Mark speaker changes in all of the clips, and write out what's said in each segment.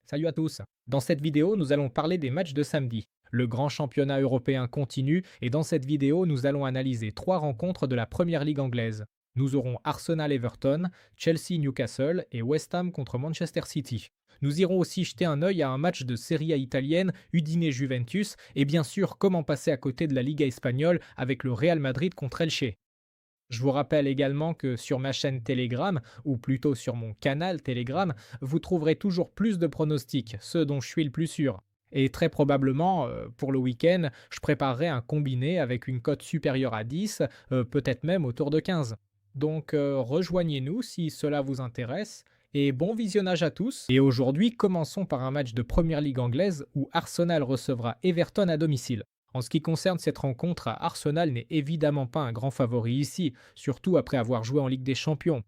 Speaker 1: Salut à tous. Dans cette vidéo, nous allons parler des matchs de samedi. Le grand championnat européen continue et dans cette vidéo, nous allons analyser trois rencontres de la Première Ligue anglaise. Nous aurons Arsenal-Everton, Chelsea-Newcastle et West Ham contre Manchester City. Nous irons aussi jeter un œil à un match de Serie A italienne, Udine-Juventus et bien sûr comment passer à côté de la Liga espagnole avec le Real Madrid contre Elche. Je vous rappelle également que sur ma chaîne Telegram, ou plutôt sur mon canal Telegram, vous trouverez toujours plus de pronostics, ceux dont je suis le plus sûr. Et très probablement, pour le week-end, je préparerai un combiné avec une cote supérieure à 10, peut-être même autour de 15. Donc rejoignez-nous si cela vous intéresse, et bon visionnage à tous. Et aujourd'hui, commençons par un match de Première Ligue anglaise où Arsenal recevra Everton à domicile. En ce qui concerne cette rencontre, Arsenal n'est évidemment pas un grand favori ici, surtout après avoir joué en Ligue des Champions.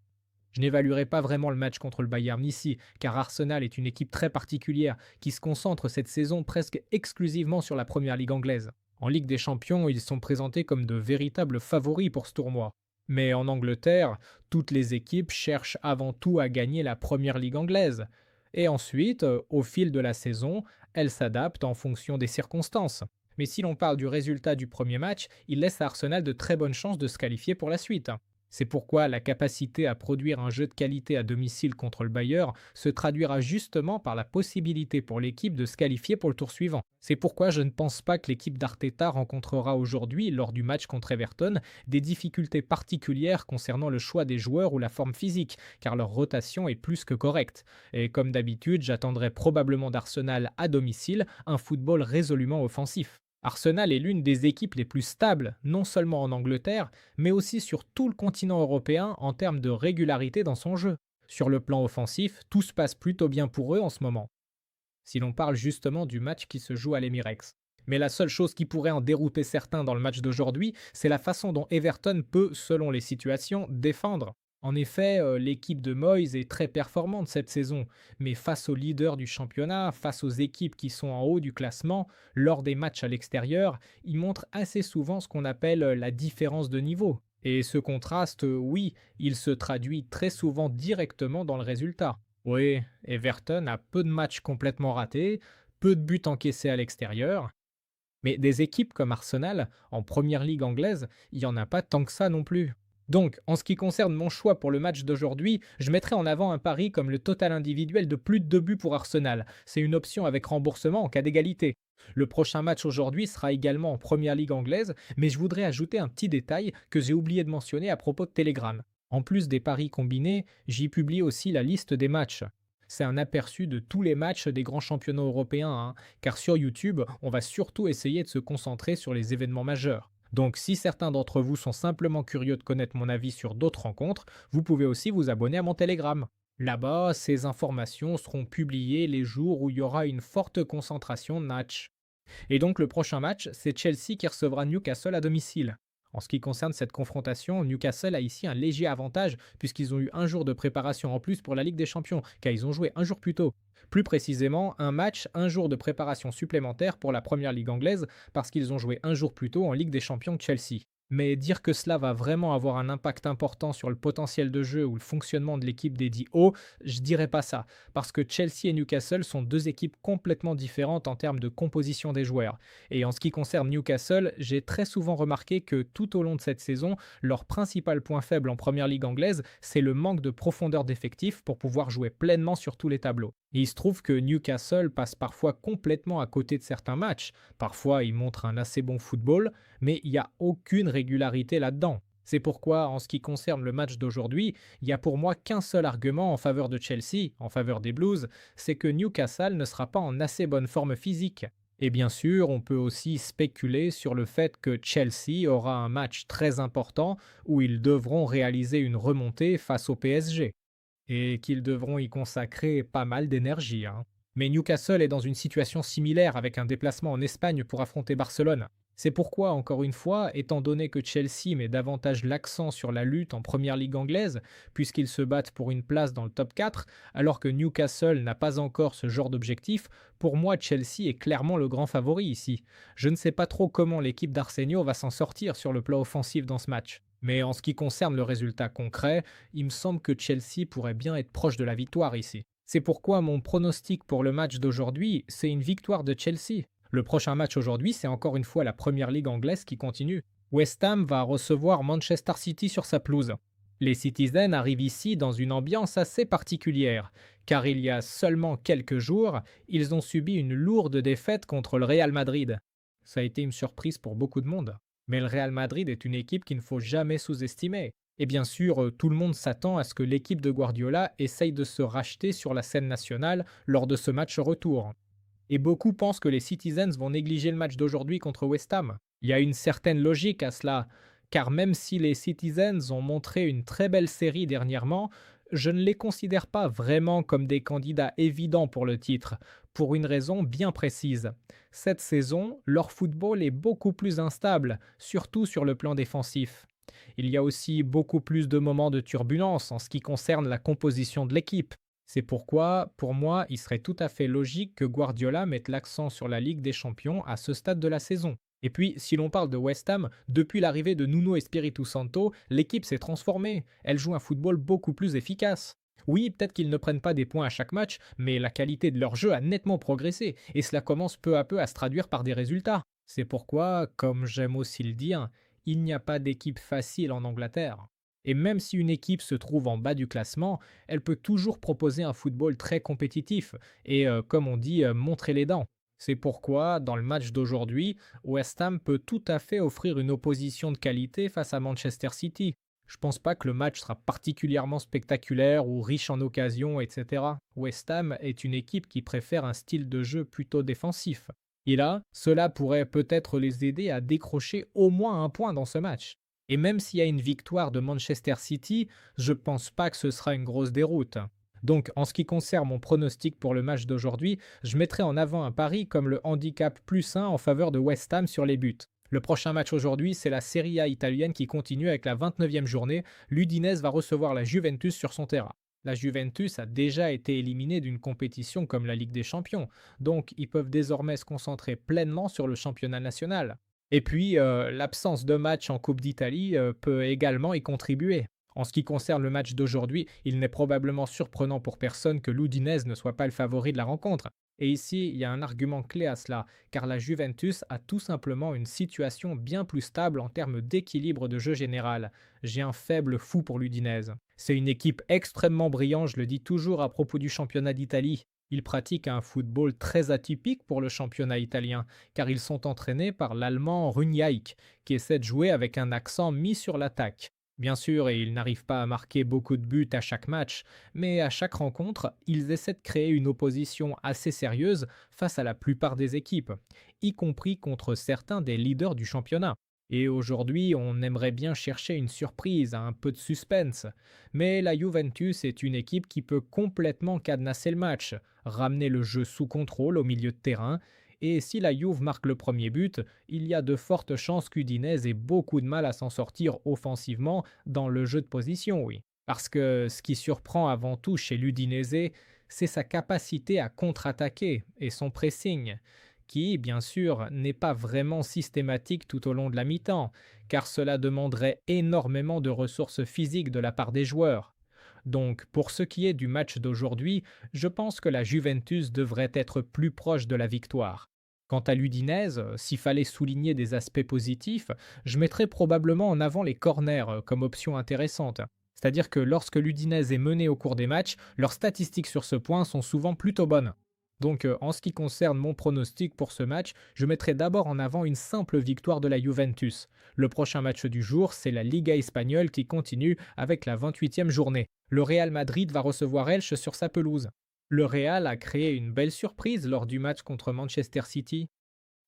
Speaker 1: Je n'évaluerai pas vraiment le match contre le Bayern ici, car Arsenal est une équipe très particulière qui se concentre cette saison presque exclusivement sur la Première Ligue anglaise. En Ligue des Champions, ils sont présentés comme de véritables favoris pour ce tournoi. Mais en Angleterre, toutes les équipes cherchent avant tout à gagner la Première Ligue anglaise. Et ensuite, au fil de la saison, elles s'adaptent en fonction des circonstances. Mais si l'on parle du résultat du premier match, il laisse à Arsenal de très bonnes chances de se qualifier pour la suite. C'est pourquoi la capacité à produire un jeu de qualité à domicile contre le Bayern se traduira justement par la possibilité pour l'équipe de se qualifier pour le tour suivant. C'est pourquoi je ne pense pas que l'équipe d'Arteta rencontrera aujourd'hui, lors du match contre Everton, des difficultés particulières concernant le choix des joueurs ou la forme physique, car leur rotation est plus que correcte. Et comme d'habitude, j'attendrai probablement d'Arsenal à domicile un football résolument offensif. Arsenal est l'une des équipes les plus stables, non seulement en Angleterre, mais aussi sur tout le continent européen en termes de régularité dans son jeu. Sur le plan offensif, tout se passe plutôt bien pour eux en ce moment, si l'on parle justement du match qui se joue à l'Emirates. Mais la seule chose qui pourrait en dérouter certains dans le match d'aujourd'hui, c'est la façon dont Everton peut, selon les situations, défendre. En effet, l'équipe de Moyes est très performante cette saison, mais face aux leaders du championnat, face aux équipes qui sont en haut du classement, lors des matchs à l'extérieur, ils montrent assez souvent ce qu'on appelle la différence de niveau. Et ce contraste, oui, il se traduit très souvent directement dans le résultat. Oui, Everton a peu de matchs complètement ratés, peu de buts encaissés à l'extérieur, mais des équipes comme Arsenal, en première ligue anglaise, il n'y en a pas tant que ça non plus. Donc, en ce qui concerne mon choix pour le match d'aujourd'hui, je mettrai en avant un pari comme le total individuel de plus de 2 buts pour Arsenal. C'est une option avec remboursement en cas d'égalité. Le prochain match aujourd'hui sera également en première ligue anglaise, mais je voudrais ajouter un petit détail que j'ai oublié de mentionner à propos de Telegram. En plus des paris combinés, j'y publie aussi la liste des matchs. C'est un aperçu de tous les matchs des grands championnats européens, car sur YouTube, on va surtout essayer de se concentrer sur les événements majeurs. Donc si certains d'entre vous sont simplement curieux de connaître mon avis sur d'autres rencontres, vous pouvez aussi vous abonner à mon Telegram. Là-bas, ces informations seront publiées les jours où il y aura une forte concentration de matchs. Et donc le prochain match, c'est Chelsea qui recevra Newcastle à domicile. En ce qui concerne cette confrontation, Newcastle a ici un léger avantage puisqu'ils ont eu un jour de préparation en plus pour la Ligue des Champions, car ils ont joué un jour plus tôt. Plus précisément, un match, un jour de préparation supplémentaire pour la Première Ligue anglaise parce qu'ils ont joué un jour plus tôt en Ligue des Champions de Chelsea. Mais dire que cela va vraiment avoir un impact important sur le potentiel de jeu ou le fonctionnement de l'équipe d'Eddie Howe, je dirais pas ça, parce que Chelsea et Newcastle sont deux équipes complètement différentes en termes de composition des joueurs. Et en ce qui concerne Newcastle, j'ai très souvent remarqué que tout au long de cette saison, leur principal point faible en première ligue anglaise, c'est le manque de profondeur d'effectifs pour pouvoir jouer pleinement sur tous les tableaux. Et il se trouve que Newcastle passe parfois complètement à côté de certains matchs. Parfois, ils montrent un assez bon football, mais il n'y a aucune régularité là-dedans. C'est pourquoi, en ce qui concerne le match d'aujourd'hui, il n'y a pour moi qu'un seul argument en faveur de Chelsea, en faveur des Blues, c'est que Newcastle ne sera pas en assez bonne forme physique. Et bien sûr, on peut aussi spéculer sur le fait que Chelsea aura un match très important où ils devront réaliser une remontée face au PSG et qu'ils devront y consacrer pas mal d'énergie. Mais Newcastle est dans une situation similaire avec un déplacement en Espagne pour affronter Barcelone. C'est pourquoi, encore une fois, étant donné que Chelsea met davantage l'accent sur la lutte en première ligue anglaise, puisqu'ils se battent pour une place dans le top 4, alors que Newcastle n'a pas encore ce genre d'objectif, pour moi Chelsea est clairement le grand favori ici. Je ne sais pas trop comment l'équipe d'Arsenio va s'en sortir sur le plan offensif dans ce match. Mais en ce qui concerne le résultat concret, il me semble que Chelsea pourrait bien être proche de la victoire ici. C'est pourquoi mon pronostic pour le match d'aujourd'hui, c'est une victoire de Chelsea. Le prochain match aujourd'hui, c'est encore une fois la Première Ligue anglaise qui continue. West Ham va recevoir Manchester City sur sa pelouse. Les Citizens arrivent ici dans une ambiance assez particulière, car il y a seulement quelques jours, ils ont subi une lourde défaite contre le Real Madrid. Ça a été une surprise pour beaucoup de monde. Mais le Real Madrid est une équipe qu'il ne faut jamais sous-estimer. Et bien sûr, tout le monde s'attend à ce que l'équipe de Guardiola essaye de se racheter sur la scène nationale lors de ce match retour. Et beaucoup pensent que les Citizens vont négliger le match d'aujourd'hui contre West Ham. Il y a une certaine logique à cela, car même si les Citizens ont montré une très belle série dernièrement, je ne les considère pas vraiment comme des candidats évidents pour le titre, pour une raison bien précise. Cette saison, leur football est beaucoup plus instable, surtout sur le plan défensif. Il y a aussi beaucoup plus de moments de turbulence en ce qui concerne la composition de l'équipe. C'est pourquoi, pour moi, il serait tout à fait logique que Guardiola mette l'accent sur la Ligue des Champions à ce stade de la saison. Et puis, si l'on parle de West Ham, depuis l'arrivée de Nuno Espirito Santo, l'équipe s'est transformée. Elle joue un football beaucoup plus efficace. Oui, peut-être qu'ils ne prennent pas des points à chaque match, mais la qualité de leur jeu a nettement progressé, et cela commence peu à peu à se traduire par des résultats. C'est pourquoi, comme j'aime aussi le dire, il n'y a pas d'équipe facile en Angleterre. Et même si une équipe se trouve en bas du classement, elle peut toujours proposer un football très compétitif et, comme on dit, montrer les dents. C'est pourquoi, dans le match d'aujourd'hui, West Ham peut tout à fait offrir une opposition de qualité face à Manchester City. Je pense pas que le match sera particulièrement spectaculaire ou riche en occasions, etc. West Ham est une équipe qui préfère un style de jeu plutôt défensif. Et là, cela pourrait peut-être les aider à décrocher au moins un point dans ce match. Et même s'il y a une victoire de Manchester City, je pense pas que ce sera une grosse déroute. Donc, en ce qui concerne mon pronostic pour le match d'aujourd'hui, je mettrai en avant un pari comme le handicap +1 en faveur de West Ham sur les buts. Le prochain match aujourd'hui, c'est la Serie A italienne qui continue avec la 29e journée. L'Udinese va recevoir la Juventus sur son terrain. La Juventus a déjà été éliminée d'une compétition comme la Ligue des Champions, donc ils peuvent désormais se concentrer pleinement sur le championnat national. Et puis, l'absence de match en Coupe d'Italie peut également y contribuer. En ce qui concerne le match d'aujourd'hui, il n'est probablement surprenant pour personne que l'Udinese ne soit pas le favori de la rencontre. Et ici, il y a un argument clé à cela, car la Juventus a tout simplement une situation bien plus stable en termes d'équilibre de jeu général. J'ai un faible fou pour l'Udinese. C'est une équipe extrêmement brillante, je le dis toujours à propos du championnat d'Italie. Ils pratiquent un football très atypique pour le championnat italien, car ils sont entraînés par l'allemand Runyaik, qui essaie de jouer avec un accent mis sur l'attaque. Bien sûr, et ils n'arrivent pas à marquer beaucoup de buts à chaque match, mais à chaque rencontre, ils essaient de créer une opposition assez sérieuse face à la plupart des équipes, y compris contre certains des leaders du championnat. Et aujourd'hui, on aimerait bien chercher une surprise, un peu de suspense. Mais la Juventus est une équipe qui peut complètement cadenasser le match, ramener le jeu sous contrôle au milieu de terrain, et si la Juve marque le premier but, il y a de fortes chances qu'Udinese ait beaucoup de mal à s'en sortir offensivement dans le jeu de position, oui. Parce que ce qui surprend avant tout chez l'Udinese, c'est sa capacité à contre-attaquer et son pressing, qui, bien sûr, n'est pas vraiment systématique tout au long de la mi-temps, car cela demanderait énormément de ressources physiques de la part des joueurs. Donc, pour ce qui est du match d'aujourd'hui, je pense que la Juventus devrait être plus proche de la victoire. Quant à l'Udinese, s'il fallait souligner des aspects positifs, je mettrais probablement en avant les corners comme option intéressante. C'est-à-dire que lorsque l'Udinese est menée au cours des matchs, leurs statistiques sur ce point sont souvent plutôt bonnes. Donc, en ce qui concerne mon pronostic pour ce match, je mettrai d'abord en avant une simple victoire de la Juventus. Le prochain match du jour, c'est la Liga espagnole qui continue avec la 28e journée. Le Real Madrid va recevoir Elche sur sa pelouse. Le Real a créé une belle surprise lors du match contre Manchester City.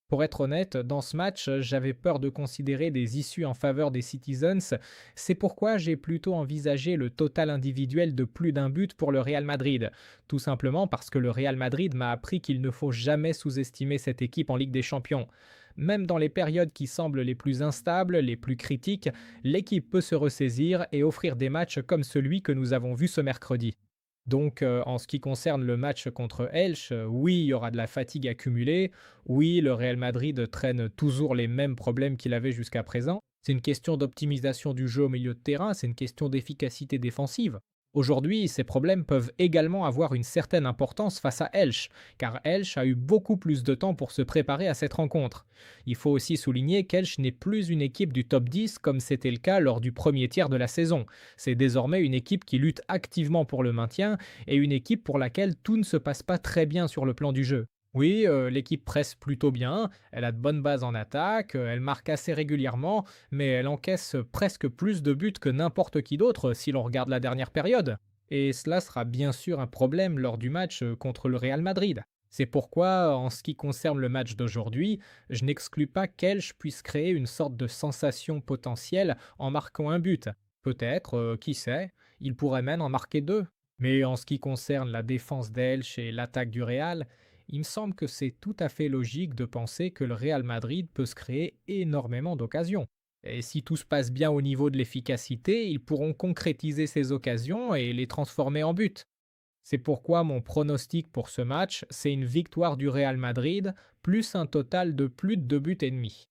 Speaker 1: Pour être honnête, dans ce match, j'avais peur de considérer des issues en faveur des Citizens. C'est pourquoi j'ai plutôt envisagé le total individuel de plus d'un but pour le Real Madrid. Tout simplement parce que le Real Madrid m'a appris qu'il ne faut jamais sous-estimer cette équipe en Ligue des Champions. Même dans les périodes qui semblent les plus instables, les plus critiques, l'équipe peut se ressaisir et offrir des matchs comme celui que nous avons vu ce mercredi. Donc, en ce qui concerne le match contre Elche, oui, il y aura de la fatigue accumulée. Oui, le Real Madrid traîne toujours les mêmes problèmes qu'il avait jusqu'à présent. C'est une question d'optimisation du jeu au milieu de terrain, c'est une question d'efficacité défensive. Aujourd'hui, ces problèmes peuvent également avoir une certaine importance face à Elche, car Elche a eu beaucoup plus de temps pour se préparer à cette rencontre. Il faut aussi souligner qu'Elche n'est plus une équipe du top 10 comme c'était le cas lors du premier tiers de la saison. C'est désormais une équipe qui lutte activement pour le maintien et une équipe pour laquelle tout ne se passe pas très bien sur le plan du jeu. Oui, l'équipe presse plutôt bien, elle a de bonnes bases en attaque, elle marque assez régulièrement, mais elle encaisse presque plus de buts que n'importe qui d'autre si l'on regarde la dernière période. Et cela sera bien sûr un problème lors du match contre le Real Madrid. C'est pourquoi, en ce qui concerne le match d'aujourd'hui, je n'exclus pas qu'Elche puisse créer une sorte de sensation potentielle en marquant un but. Peut-être, qui sait, il pourrait même en marquer deux. Mais en ce qui concerne la défense d'Elche et l'attaque du Real, il me semble que c'est tout à fait logique de penser que le Real Madrid peut se créer énormément d'occasions. Et si tout se passe bien au niveau de l'efficacité, ils pourront concrétiser ces occasions et les transformer en buts. C'est pourquoi mon pronostic pour ce match, c'est une victoire du Real Madrid, plus un total de plus de 2 buts et demi.